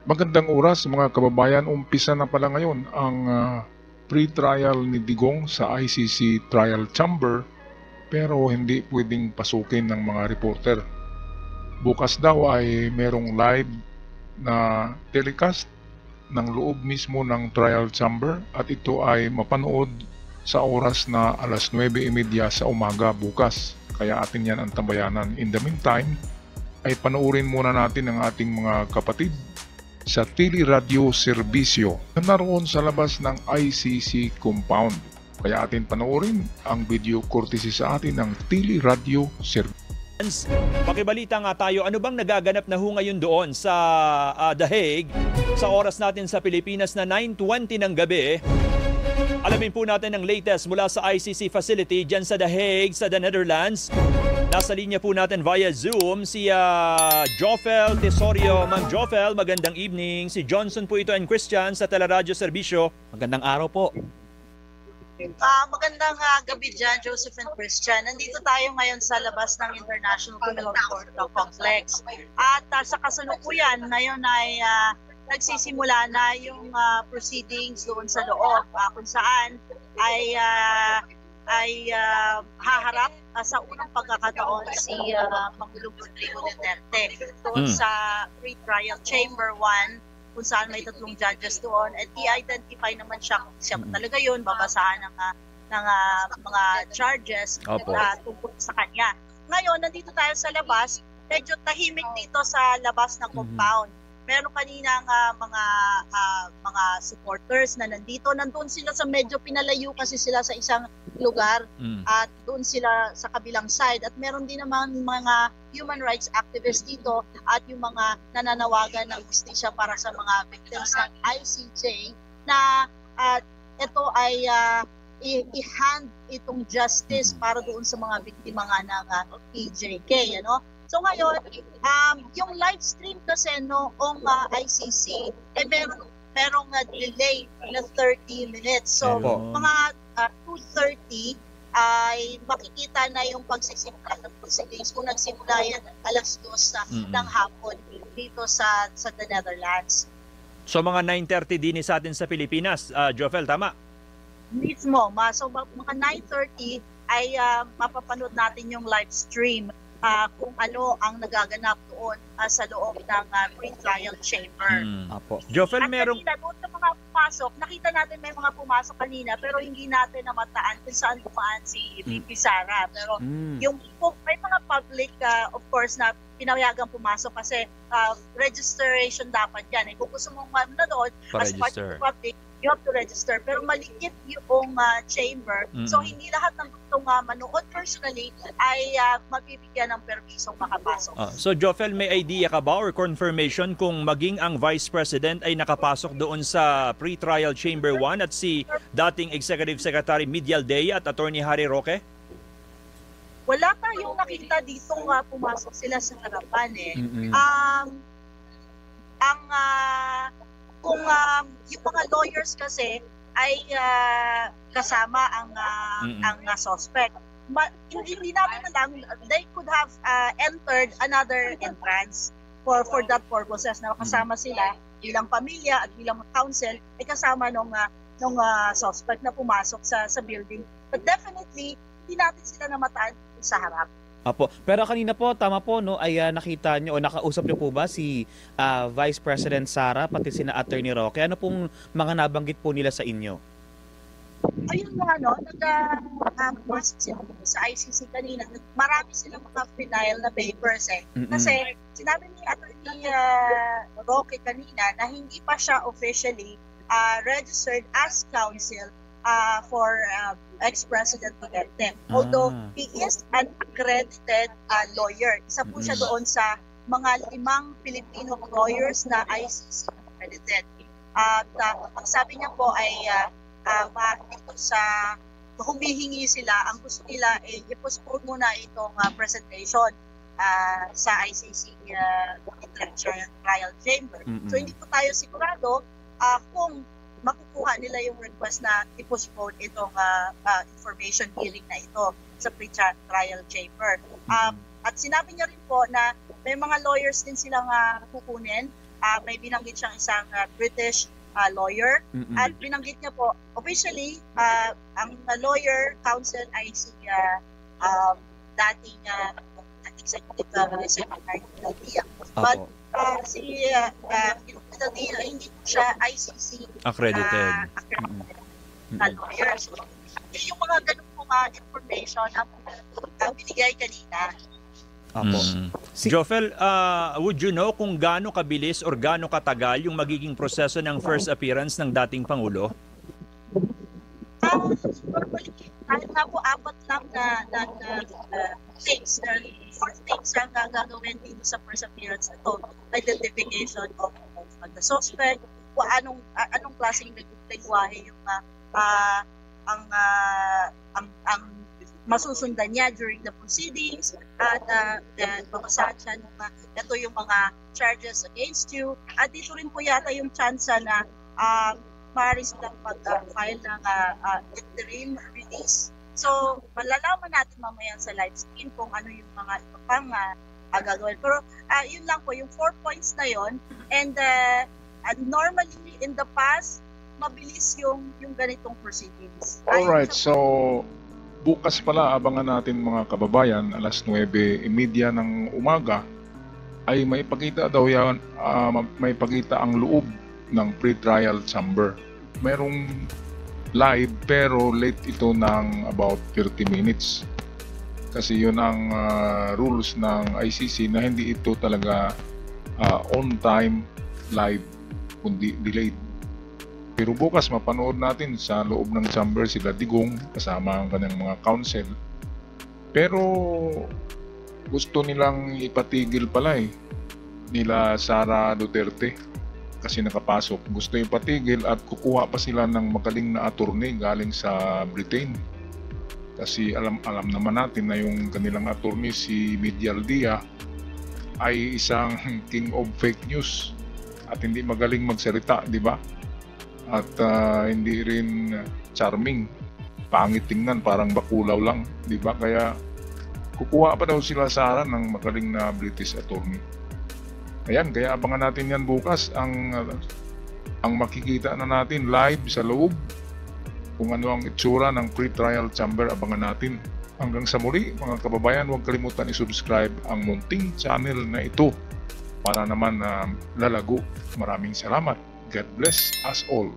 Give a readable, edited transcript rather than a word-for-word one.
Magandang oras mga kababayan, umpisa na pala ngayon ang pre-trial ni Digong sa ICC Trial Chamber pero hindi pwedeng pasukin ng mga reporter. Bukas daw ay merong live na telecast ng loob mismo ng trial chamber at ito ay mapanood sa oras na alas 9:30 sa umaga bukas. Kaya atin yan ang tambayanan. In the meantime, ay panoorin muna natin ang ating mga kapatid sa Teleradio Serbisyo na naroon sa labas ng ICC compound. Kaya atin panoorin ang video courtesy sa atin ng Teleradio Serbisyo. Pakibalita nga tayo, ano bang nagaganap na ho ngayon doon sa The Hague sa oras natin sa Pilipinas na 9:20 ng gabi? Alamin po natin ang latest mula sa ICC facility dyan sa The Hague sa The Netherlands. Nasa linya po natin via Zoom si Jofel Tesorio. Ma'am Jofel, magandang evening. Si Johnson po ito and Christian sa Teleradio Serbisyo. Magandang araw po. Magandang gabi dyan, Joseph and Christian. Nandito tayo ngayon sa labas ng International Criminal Court Complex. At sa kasalukuyan, ngayon ay nagsisimula na yung proceedings doon sa loob kung saan ay haharap sa unang pagkakataon si Pangulong Rodrigo Duterte doon sa pre-trial chamber 1 kung saan may 3 judges doon at i-identify naman siya kung siya talaga yun, babasahan ng mga charges tungkol sa kanya. Ngayon, nandito tayo sa labas, medyo tahimik dito sa labas ng compound. Meron kaninang mga supporters na nandun sila sa medyo pinalayo kasi sila sa isang lugar at doon sila sa kabilang side at meron din naman mga human rights activists dito at yung mga nananawagan ng justisya para sa mga victims ng ICJ na ito ay i-hand itong justice para doon sa mga biktima nga ng EJK, ano? So ngayon, yung live stream kasi noong ICC, merong delay na 30 minutes. So mga 2:30 ay makikita na yung pagsisimula ng proceedings. Kung nagsimula yan alas 2 ng hapon dito sa The Netherlands. So mga 9:30 din sa atin sa Pilipinas, Jofel, tama? Mismo. So mga 9:30 ay mapapanood natin yung live stream kung ano ang nagaganap doon sa loob ng pre-trial chamber. Jofel, merong... At kanina, doon sa mga pumasok, nakita natin may mga pumasok kanina pero hindi natin namataan kung saan dumaan si VP Sara. Pero yung may mga public, of course, na pinayagang pumasok kasi registration dapat yan. Kung gusto mong manood as part of the public, you have to register. Pero maliit yung chamber. So hindi lahat ng gustong manood personally ay mabibigyan ng permisong makapasok. So Jofel, may idea ka ba or confirmation kung maging ang Vice President ay nakapasok doon sa pre-trial chamber 1 at si dating Executive Secretary Midial Dea at Attorney Harry Roque? Wala tayong nakita dito pumasok sila sa harapan kung yung mga lawyers kasi ay kasama ang suspect. Hindi natin alam, they could have entered another entrance for that purposes na kasama sila bilang pamilya at bilang counsel ay kasama nung suspect na pumasok sa building. But definitely, hindi natin sila namataan sa harap. Apo. Pero kanina po, tama po, no, ay nakita nyo o nakausap nyo po ba si Vice President Sara pati sina Attorney Roque? Ano pong mga nabanggit po nila sa inyo? Ayun nga, no, nag-post sila sa ICC kanina. Marami silang mga final na papers Kasi sinabi ni Attorney Roque kanina na hindi pa siya officially registered as counsel for ex-President Duterte. Although he is an accredited lawyer. Isa po siya doon sa mga 5 Filipino lawyers na ICC accredited. At ang sabi niya po ay dito sa humihingi sila, ang gusto nila ay i-postpone muna itong presentation sa ICC Trial Chamber. So hindi po tayo sigurado kung makukuha nila yung request na i-postpone itong information hearing na ito sa pre-trial chamber. At sinabi niya rin po na may mga lawyers din silang kukunin may binanggit siyang isang British lawyer. Mm-mm. At binanggit niya po, officially, ang lawyer counsel ay si dating executive secretary ng Dia. But si Dia, hindi po siya ICC Accredited. na lawyer. So, yung mga ganun po information ang binigay kanina. Apo. Jofel, would you know kung gaano kabilis or gaano katagal yung magiging proseso ng first appearance ng dating Pangulo? Normally, kahit na po apat lang na things, four things ang gagawin dito sa first appearance na to. Identification of the suspect, kung anong klaseng lengguwahe yung ang masusundan niya during the proceedings, at babasahan siya ng ito yung mga charges against you. At dito rin po yata yung chance na maaari silang mag-file ng interim release. So, malalaman natin mamaya sa live stream kung ano yung mga iba pang gagawin. Pero yun lang po, yung 4 points na yun. And normally, in the past, mabilis yung ganitong proceedings. Alright, so bukas pala abangan natin mga kababayan, alas 9:30 ng umaga ay may pakita daw yan, may pakita ang loob ng pre-trial chamber. Merong live pero late ito ng about 30 minutes. Kasi yun ang rules ng ICC na hindi ito talaga on time live kundi delayed. Pero bukas mapanood natin sa loob ng chamber sila Digong kasama ang kanyang mga counsel. Pero gusto nilang ipatigil pala nila Sara Duterte kasi nakapasok. Gusto ipatigil at kukuha pa sila ng magaling na attorney galing sa Britain. Kasi alam naman natin na yung kanilang attorney si Medial Dia ay isang king of fake news at hindi magaling magsalita, di ba? At hindi rin charming, pangit tingnan, parang bakulaw lang, di ba? Kaya kukuha pa daw sila Sara ng magaling na British attorney. Ayan, kaya abangan natin yan bukas. Ang makikita na natin live sa loob, kung ano ang itsura ng pre-trial chamber, abangan natin. Hanggang sa muli, mga kababayan, huwag kalimutan i-subscribe ang munting channel na ito para naman lalago. Maraming salamat. God bless us all.